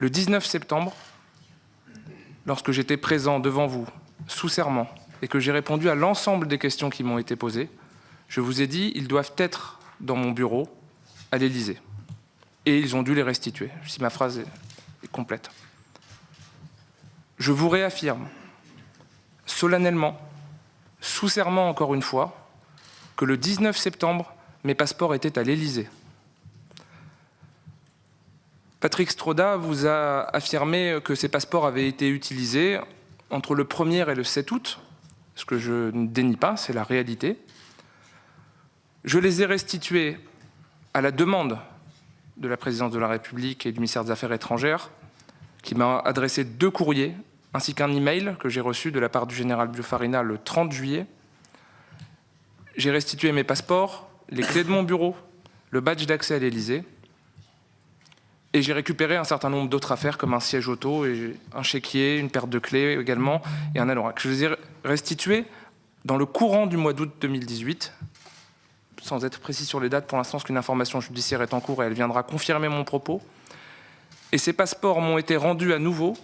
Le 19 septembre, lorsque j'étais présent devant vous, sous serment, et que j'ai répondu à l'ensemble des questions qui m'ont été posées, je vous ai dit, ils doivent être dans mon bureau à l'Élysée. Et ils ont dû les restituer, si ma phrase est complète. Je vous réaffirme, solennellement, sous serment encore une fois, que le 19 septembre, mes passeports étaient à l'Élysée. Patrick Stroda vous a affirmé que ces passeports avaient été utilisés entre le 1er et le 7 août, ce que je ne dénie pas, c'est la réalité. Je les ai restitués à la demande de la présidence de la République et du ministère des Affaires étrangères, qui m'a adressé 2 courriers, ainsi qu'un email que j'ai reçu de la part du général Biofarina le 30 juillet. J'ai restitué mes passeports, les clés de mon bureau, le badge d'accès à l'Élysée, et j'ai récupéré un certain nombre d'autres affaires comme un siège auto, et un chéquier, une paire de clés également, et un anorak. Je les ai restitués dans le courant du mois d'août 2018, sans être précis sur les dates pour l'instant, parce qu'une information judiciaire est en cours et elle viendra confirmer mon propos. Et ces passeports m'ont été rendus à nouveau,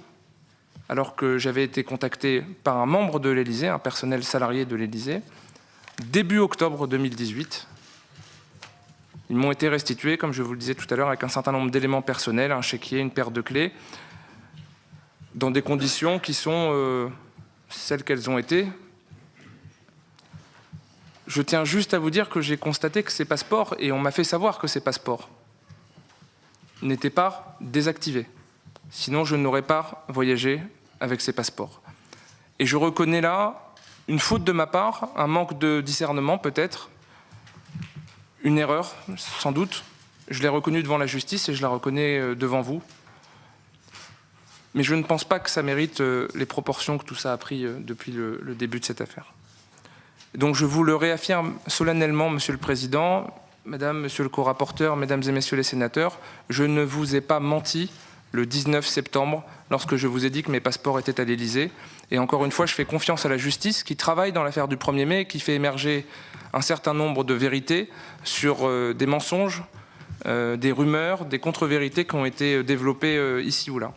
alors que j'avais été contacté par un membre de l'Élysée, un personnel salarié de l'Élysée, début octobre 2018. Ils m'ont été restitués, comme je vous le disais tout à l'heure, avec un certain nombre d'éléments personnels, un chéquier, une paire de clés, dans des conditions qui sont celles qu'elles ont été. Je tiens juste à vous dire que j'ai constaté que ces passeports, et on m'a fait savoir que ces passeports n'étaient pas désactivés. Sinon, je n'aurais pas voyagé avec ces passeports. Et je reconnais là une faute de ma part, un manque de discernement peut-être, une erreur, sans doute. Je l'ai reconnue devant la justice et je la reconnais devant vous. Mais je ne pense pas que ça mérite les proportions que tout ça a pris depuis le début de cette affaire. Donc je vous le réaffirme solennellement, Monsieur le Président, Madame, Monsieur le co-rapporteur, Mesdames et Messieurs les sénateurs, je ne vous ai pas menti le 19 septembre lorsque je vous ai dit que mes passeports étaient à l'Élysée. Et encore une fois, je fais confiance à la justice qui travaille dans l'affaire du 1er mai et qui fait émerger un certain nombre de vérités sur des mensonges, des rumeurs, des contre-vérités qui ont été développées ici ou là.